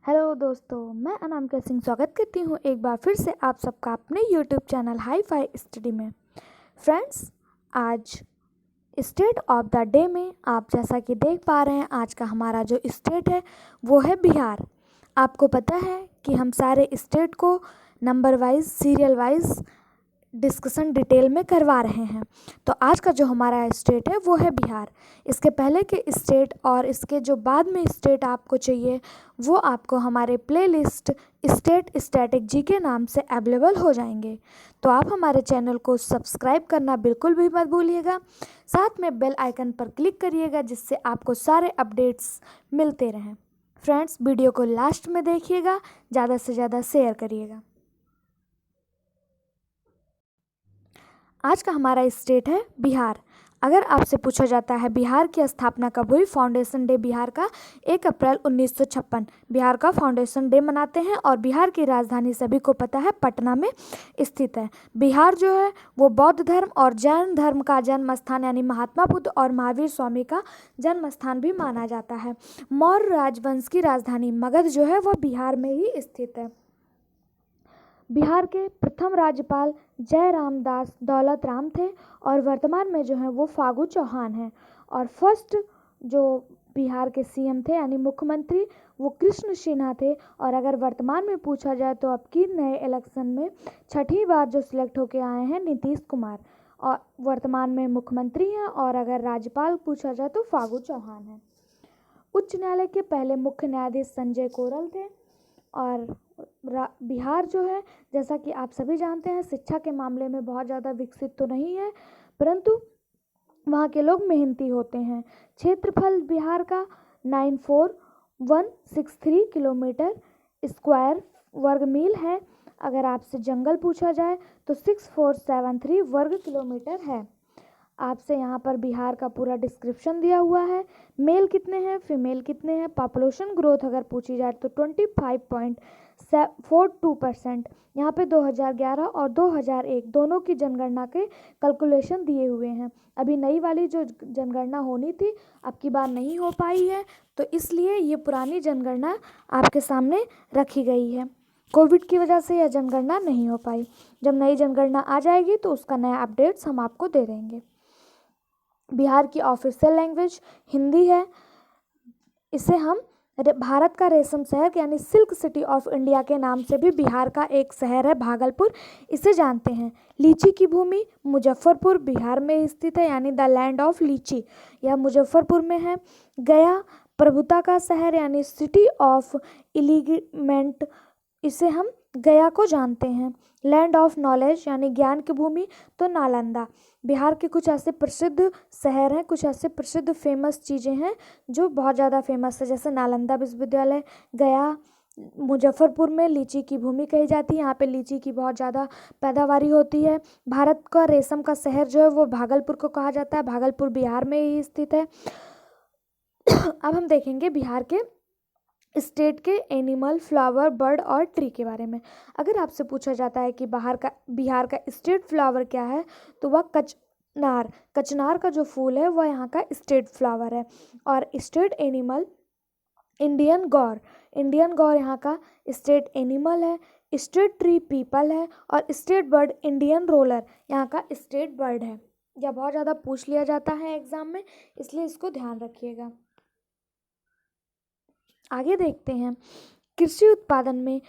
Hello दोस्तों, मैं अनामिका सिंह स्वागत करती हूँ एक बार फिर से आप सबका अपने YouTube channel hi fi study में। फ्रेंड्स, आज स्टेट ऑफ द डे में आप जैसा कि देख पा रहे हैं, आज का हमारा जो स्टेट है वो है बिहार। आपको पता है कि हम सारे स्टेट को number wise serial wise discussion detail में करवा रहे हैं। तो आज का जो हमारा स्टेट है वो है बिहार। इसके पहले के स्टेट और इसके जो बाद में स्टेट आपको चाहिए वो आपको हमारे प्लेलिस्ट स्टेट स्टैटिक जी के नाम से अवेलेबल हो जाएंगे। तो आप हमारे चैनल को सब्सक्राइब करना बिल्कुल भी मत भूलिएगा, साथ में बेल आइकन पर क्लिक करिएगा जिससे आपको सारे अपडेट्स मिलते रहें। फ्रेंड्स, वीडियो को लास्ट में देखिएगा, ज़्यादा से ज़्यादा शेयर करिएगा। आज का हमारा स्टेट है बिहार। अगर आपसे पूछा जाता है बिहार की स्थापना कब हुई, फाउंडेशन डे बिहार का 1 अप्रैल 1956 बिहार का फाउंडेशन डे मनाते हैं। और बिहार की राजधानी सभी को पता है पटना में स्थित है। बिहार जो है वो बौद्ध धर्म और जैन धर्म का जन्म स्थान यानी महात्मा बुद्ध और महावीर स्वामी का जन्म स्थान भी माना जाता है। मौर्य राजवंश की राजधानी मगध जो है वह बिहार में ही स्थित है। बिहार के प्रथम राज्यपाल जयराम दास दौलत राम थे और वर्तमान में जो है वो फागू चौहान हैं। और फर्स्ट जो बिहार के सीएम थे यानी मुख्यमंत्री वो कृष्ण सिन्हा थे। और अगर वर्तमान में पूछा जाए तो अब की नए इलेक्शन में छठी बार जो सिलेक्ट होके आए हैं नीतीश कुमार, और वर्तमान में मुख्यमंत्री हैं। और अगर राज्यपाल पूछा जाए तो फागू चौहान हैं। उच्च न्यायालय के पहले मुख्य न्यायाधीश संजय कोरल थे। और बिहार जो है, जैसा कि आप सभी जानते हैं, शिक्षा के मामले में बहुत ज़्यादा विकसित तो नहीं है, परंतु वहाँ के लोग मेहनती होते हैं। क्षेत्रफल बिहार का 94163 किलोमीटर स्क्वायर वर्ग मील है। अगर आपसे जंगल पूछा जाए तो 6473 वर्ग किलोमीटर है। आपसे यहाँ पर बिहार का पूरा डिस्क्रिप्शन दिया हुआ है। मेल कितने हैं, फीमेल कितने हैं। पॉपुलेशन ग्रोथ अगर पूछी जाए तो 25.42%। यहाँ पे 2011 और 2001 दोनों की जनगणना के कैलकुलेशन दिए हुए हैं। अभी नई वाली जो जनगणना होनी थी अब की बार नहीं हो पाई है, तो इसलिए ये पुरानी जनगणना आपके सामने रखी गई है। कोविड की वजह से यह जनगणना नहीं हो पाई। जब नई जनगणना आ जाएगी तो उसका नया अपडेट्स हम आपको दे देंगे। बिहार की ऑफिशियल लैंग्वेज हिंदी है। इसे हम भारत का रेशम शहर यानी सिल्क सिटी ऑफ इंडिया के नाम से भी बिहार का एक शहर है भागलपुर, इसे जानते हैं। लीची की भूमि मुजफ्फरपुर बिहार में स्थित है यानी द लैंड ऑफ लीची, यह मुजफ्फरपुर में है। गया प्रभुता का शहर यानी सिटी ऑफ इलिगमेंट, इसे हम गया को जानते हैं। लैंड ऑफ नॉलेज यानी ज्ञान की भूमि तो नालंदा। बिहार के कुछ ऐसे प्रसिद्ध शहर हैं, कुछ ऐसे प्रसिद्ध फेमस चीज़ें हैं जो बहुत ज़्यादा फेमस है, जैसे नालंदा विश्वविद्यालय, गया। मुजफ्फरपुर में लीची की भूमि कही जाती है, यहाँ पे लीची की बहुत ज़्यादा पैदावारी होती है। भारत का रेशम का शहर जो है वो भागलपुर को कहा जाता है, भागलपुर बिहार में ही स्थित है। अब हम देखेंगे बिहार के स्टेट के एनिमल, फ्लावर, बर्ड और ट्री के बारे में। अगर आपसे पूछा जाता है कि बिहार का स्टेट फ्लावर क्या है तो वह कचनार का जो फूल है वह यहाँ का स्टेट फ्लावर है। और स्टेट एनिमल इंडियन गौर यहाँ का स्टेट एनिमल है। स्टेट ट्री पीपल है और स्टेट बर्ड इंडियन रोलर यहाँ का स्टेट बर्ड है। यह बहुत ज़्यादा पूछ लिया जाता है एग्जाम में, इसलिए इसको ध्यान रखिएगा। आगे देखते हैं। कृषि उत्पादन में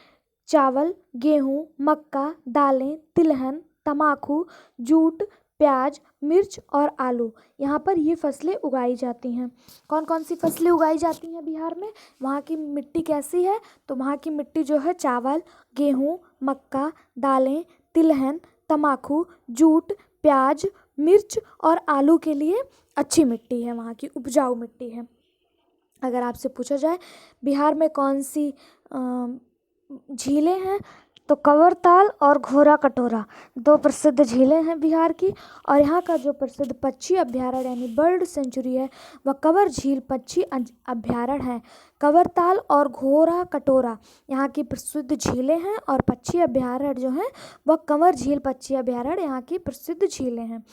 चावल, गेहूं, मक्का, दालें, तिलहन, तंबाकू, जूट, प्याज, मिर्च और आलू, यहाँ पर ये फसलें उगाई जाती हैं। कौन कौन सी फसलें उगाई जाती हैं बिहार में? वहाँ की मिट्टी कैसी है? तो वहाँ की मिट्टी जो है चावल, गेहूं, मक्का, दालें, तिलहन, तंबाकू, जूट, प्याज, मिर्च और आलू के लिए अच्छी मिट्टी है, वहाँ की उपजाऊ मिट्टी है। अगर आपसे पूछा जाए बिहार में कौन सी झीलें हैं तो कंवरताल और घोरा कटोरा दो प्रसिद्ध झीलें हैं बिहार की। और यहाँ का जो प्रसिद्ध पक्षी अभ्यारण्य यानी बर्ड सेंचुरी है वह कंवर झील पक्षी अभ्यारण्य है। कंवरताल और घोरा कटोरा यहाँ की प्रसिद्ध झीलें हैं और पक्षी अभ्यारण्य जो हैं वह कंवर झील पक्षी अभ्यारण्य यहाँ की प्रसिद्ध झीलें हैं।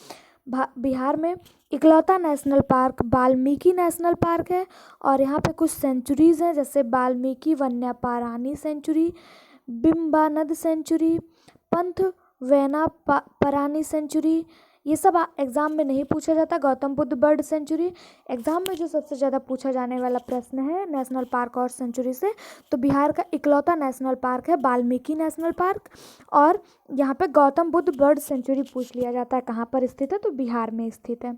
बिहार में इकलौता national park Valmiki national park है और यहाँ पे कुछ सेंचुरीज़ हैं, जैसे वाल्मीकि वन्यप्राणी सेंचुरी, बिम्बानद सेंचुरी, पंथ वैना प्राणी सेंचुरी। ये सब एग्ज़ाम में नहीं पूछा जाता। Gautam Buddha bird sanctuary exam में जो सबसे ज़्यादा पूछा जाने वाला प्रश्न है नेशनल पार्क और सेंचुरी से, तो बिहार का इकलौता नेशनल पार्क है वाल्मीकि नेशनल पार्क। और यहाँ पे गौतम बुद्ध बर्ड सेंचुरी पूछ लिया जाता है कहाँ पर स्थित है, तो बिहार में स्थित है।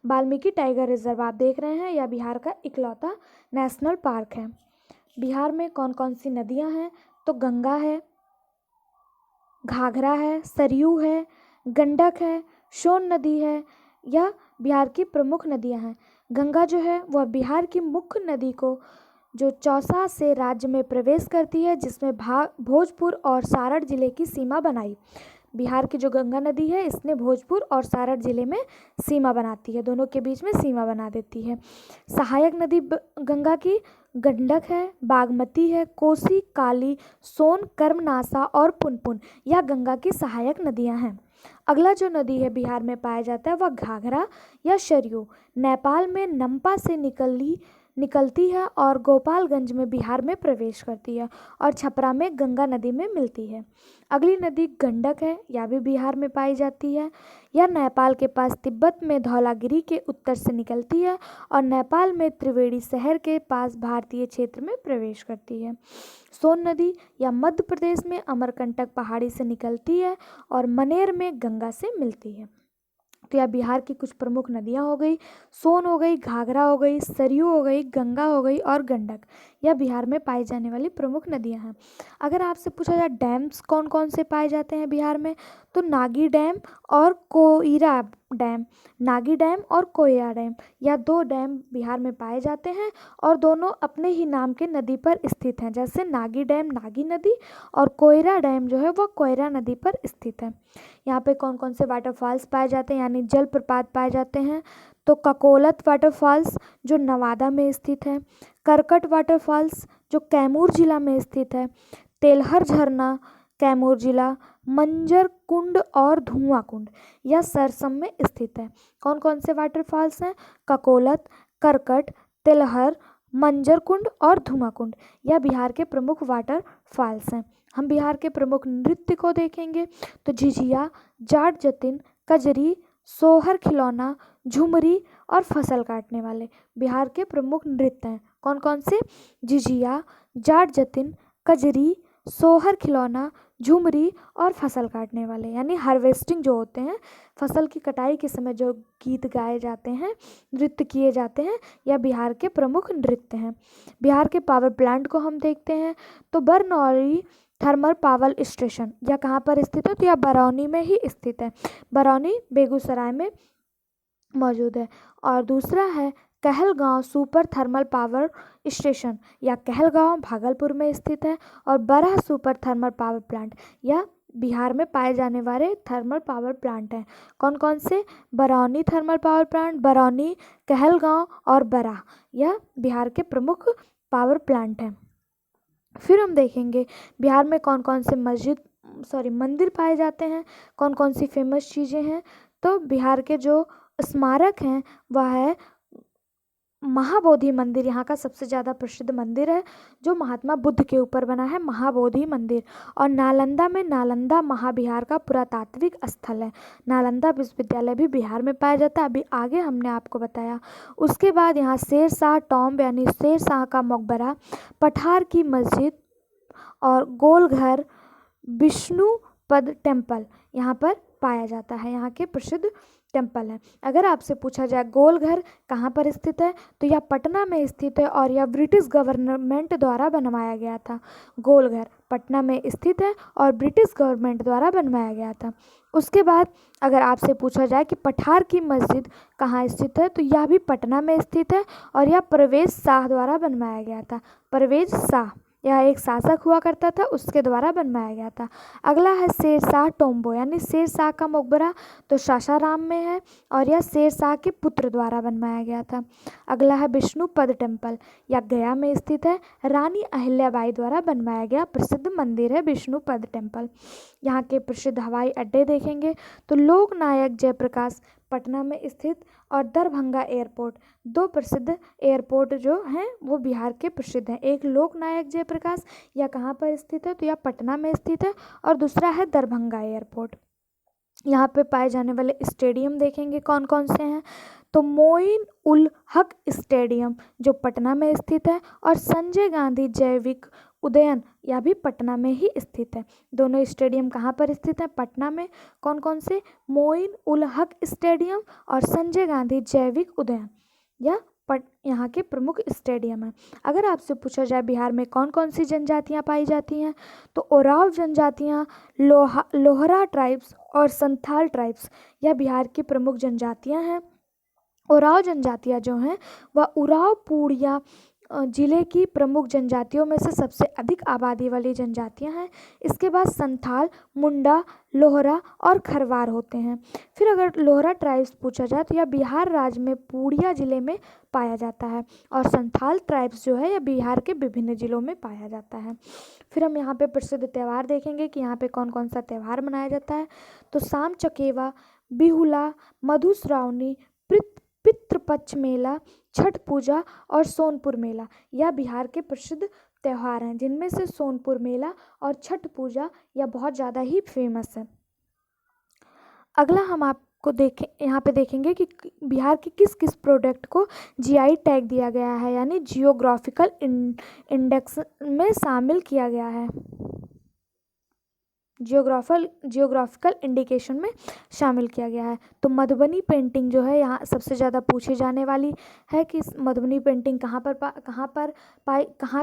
वाल्मीकि टाइगर रिजर्व आप देख रहे हैं, यह बिहार का इकलौता नेशनल पार्क है। बिहार में कौन कौन सी नदियाँ हैं, तो गंगा है, घाघरा है, सरयू है, गंडक है, सोन नदी है। यह बिहार की प्रमुख नदियां हैं। गंगा जो है वह बिहार की मुख्य नदी को जो चौसा से राज्य में प्रवेश करती है, जिसमें भोजपुर और सारण जिले की सीमा बनाई। बिहार की जो गंगा नदी है इसने भोजपुर और सारण जिले में सीमा बनाती है, दोनों के बीच में सीमा बना देती है। सहायक नदी गंगा की गंडक है, बागमती है, कोसी, काली, सोन, कर्मनासा और पुनपुन, यह गंगा की सहायक नदियां हैं। अगला जो नदी है बिहार में पाया जाता है वह घाघरा या सरयू, नेपाल में नम्पा से निकलती है और गोपालगंज में बिहार में प्रवेश करती है और छपरा में गंगा नदी में मिलती है। अगली नदी गंडक है, यह भी बिहार में पाई जाती है। यह नेपाल के पास तिब्बत में धौलागिरी के उत्तर से निकलती है और नेपाल में त्रिवेणी शहर के पास भारतीय क्षेत्र में प्रवेश करती है। सोन नदी या मध्य प्रदेश में अमरकंटक पहाड़ी से निकलती है और मनेर में गंगा से मिलती है। तो यह बिहार की कुछ प्रमुख नदियाँ हो गई, सोन हो गई, घाघरा हो गई, सरयू हो गई, गंगा हो गई और गंडक, यह बिहार में पाई जाने वाली प्रमुख नदियाँ हैं। अगर आपसे पूछा जाए डैम्स कौन कौन से पाए जाते हैं बिहार में, तो नागी डैम और कोयरा डैम, नागी डैम और कोयरा डैम, यह दो डैम बिहार में पाए जाते हैं और दोनों अपने ही नाम के नदी पर स्थित हैं। जैसे नागी डैम नागी नदी और कोयरा डैम जो है वह कोयरा नदी पर स्थित है। यहाँ पे कौन कौन से वाटरफॉल्स पाए जाते हैं यानी जलप्रपात पाए जाते हैं, तो ककोलत वाटरफॉल्स जो नवादा में स्थित है, करकट वाटरफॉल्स जो कैमूर जिला में स्थित है, तेलहर झरना कैमूर जिला, मंजर कुंड और धुआं कुंड यह सरसम में स्थित है। कौन कौन से वाटरफॉल्स हैं, ककोलत, करकट, तेलहर, मंजर कुंड और धुआं कुंड, यह बिहार के प्रमुख वाटरफॉल्स हैं। हम बिहार के प्रमुख नृत्य को देखेंगे तो झिझिया, जाट जतिन, कजरी, सोहर खिलौना, झुमरी और फसल काटने वाले बिहार के प्रमुख नृत्य हैं। कौन कौन से, झिझिया, जाट जतिन, कजरी, सोहर खिलौना, झुमरी और फसल काटने वाले, यानी हार्वेस्टिंग जो होते हैं, फसल की कटाई के समय जो गीत गाए जाते हैं, नृत्य किए जाते हैं, यह बिहार के प्रमुख नृत्य हैं। बिहार के पावर प्लांट को हम देखते हैं तो बरनौली थर्मल पावर स्टेशन यह कहाँ पर स्थित है, तो यह बरौनी में ही स्थित है। बरौनी बेगूसराय में मौजूद है। और दूसरा है Kahalgaon super thermal power station, यह कहलगांव भागलपुर में स्थित है। और बरह सुपर थर्मल पावर प्लांट यह बिहार में पाए जाने वाले थर्मल पावर प्लांट हैं। कौन कौन से, Barauni thermal power plant, Barauni, Kahalgaon और बरह, यह बिहार के प्रमुख पावर प्लांट हैं। फिर हम देखेंगे बिहार में कौन कौन से मंदिर पाए जाते हैं, कौन कौन सी फेमस चीज़ें हैं। तो बिहार के जो स्मारक हैं वह है महाबोधि मंदिर, यहाँ का सबसे ज़्यादा प्रसिद्ध मंदिर है जो महात्मा बुद्ध के ऊपर बना है, महाबोधि मंदिर। और नालंदा में नालंदा महाबिहार का पुरातात्विक स्थल है। नालंदा विश्वविद्यालय भी बिहार में पाया जाता है, अभी आगे हमने आपको बताया। उसके बाद यहाँ शेरशाह टॉम्ब यानी शेरशाह का मकबरा, पठार की मस्जिद और गोलघर विष्णुपद टेम्पल यहाँ पर पाया जाता है, यहाँ के प्रसिद्ध टेम्पल है। अगर आपसे पूछा जाए गोलघर कहाँ पर स्थित है, तो यह पटना में स्थित है और यह ब्रिटिश गवर्नमेंट द्वारा बनवाया गया था। गोलघर पटना में स्थित है और ब्रिटिश गवर्नमेंट द्वारा बनवाया गया था। उसके बाद अगर आपसे पूछा जाए कि पठार की मस्जिद कहाँ स्थित है, तो यह भी पटना में स्थित है और यह परवेज शाह द्वारा बनवाया गया था। परवेज शाह यह एक शासक हुआ करता था, उसके द्वारा बनवाया गया था। अगला है शेरशाह टोम्बो, यानी शेरशाह का मकबरा तो सासाराम में है और यह शेरशाह के पुत्र द्वारा बनवाया गया था। अगला है विष्णुपद टेम्पल, यह गया में स्थित है, रानी अहिल्याबाई द्वारा बनवाया गया प्रसिद्ध मंदिर है विष्णुपद टेम्पल। यहाँ के प्रसिद्ध हवाई अड्डे देखेंगे तो लोकनायक जयप्रकाश पटना में स्थित और दरभंगा एयरपोर्ट, दो प्रसिद्ध एयरपोर्ट जो हैं वो बिहार के प्रसिद्ध हैं। एक लोकनायक जयप्रकाश, यह कहाँ पर स्थित है तो यह पटना में स्थित है, और दूसरा है दरभंगा एयरपोर्ट। यहाँ पे पाए जाने वाले स्टेडियम देखेंगे कौन कौन से हैं, तो मोइन उल हक स्टेडियम जो पटना में स्थित है, और संजय गांधी जैविक उद्यान यह भी पटना में ही स्थित है। दोनों स्टेडियम कहाँ पर स्थित हैं, पटना में। कौन कौन से, मोइन उल हक स्टेडियम और संजय गांधी जैविक उद्यान, यह यहाँ के प्रमुख स्टेडियम है। अगर आपसे पूछा जाए बिहार में कौन कौन सी जनजातियाँ पाई जाती हैं, तो ओराव जनजातियाँ, लोहरा ट्राइब्स और संथाल ट्राइब्स, यह बिहार की प्रमुख जनजातियाँ हैं। ओराव जनजातियाँ जो हैं वह उराव पूर्णिया जिले की प्रमुख जनजातियों में से सबसे अधिक आबादी वाली जनजातियां हैं। इसके बाद संथाल, मुंडा, लोहरा और खरवार होते हैं। फिर अगर लोहरा ट्राइब्स पूछा जाए तो यह बिहार राज्य में पूर्णिया जिले में पाया जाता है, और संथाल ट्राइब्स जो है यह बिहार के विभिन्न जिलों में पाया जाता है। फिर हम यहाँ पे प्रसिद्ध त्यौहार देखेंगे कि यहाँ पे कौन कौन सा त्यौहार मनाया जाता है, तो साम चकेवा, बिहुला, मधुश्रावणी, पितृपक्ष मेला, छठ पूजा और सोनपुर मेला, यह बिहार के प्रसिद्ध त्यौहार हैं, जिनमें से सोनपुर मेला और छठ पूजा यह बहुत ज़्यादा ही फेमस है। अगला हम आपको यहाँ पे देखेंगे कि बिहार के किस किस प्रोडक्ट को जीआई टैग दिया गया है, यानी जियोग्राफिकल इंडेक्स में शामिल किया गया है, जियोग्राफिकल इंडिकेशन में शामिल किया गया है। तो मधुबनी पेंटिंग जो है यहाँ सबसे ज़्यादा पूछी जाने वाली है कि मधुबनी पेंटिंग कहाँ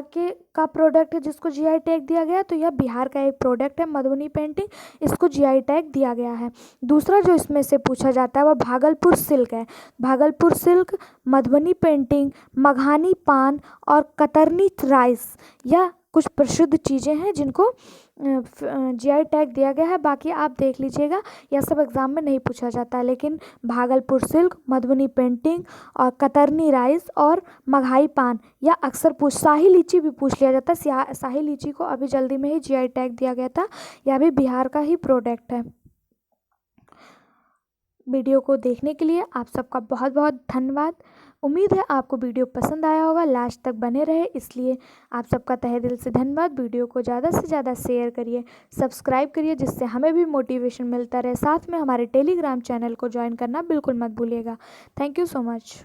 के का प्रोडक्ट है जिसको जीआई टैग दिया गया, तो यह बिहार का एक प्रोडक्ट है मधुबनी पेंटिंग, इसको जीआई टैग दिया गया है। दूसरा जो इसमें से पूछा जाता है वह भागलपुर सिल्क है। भागलपुर सिल्क, मधुबनी पेंटिंग, मघानी पान और कतरनी राइस, यह कुछ प्रसिद्ध चीज़ें हैं जिनको जीआई टैग दिया गया है। बाकी आप देख लीजिएगा, यह सब एग्जाम में नहीं पूछा जाता है, लेकिन भागलपुर सिल्क, मधुबनी पेंटिंग और कतरनी राइस और मघाई पान या अक्सर शाही लीची भी पूछ लिया जाता है। शाही लीची को अभी जल्दी में ही जीआई टैग दिया गया था, यह भी बिहार का ही प्रोडक्ट है। वीडियो को देखने के लिए आप सबका बहुत बहुत धन्यवाद। उम्मीद है आपको वीडियो पसंद आया होगा, लास्ट तक बने रहे, इसलिए आप सबका तहे दिल से धन्यवाद। वीडियो को ज़्यादा से ज़्यादा शेयर करिए, सब्सक्राइब करिए, जिससे हमें भी मोटिवेशन मिलता रहे। साथ में हमारे टेलीग्राम चैनल को ज्वाइन करना बिल्कुल मत भूलिएगा। Thank you so much.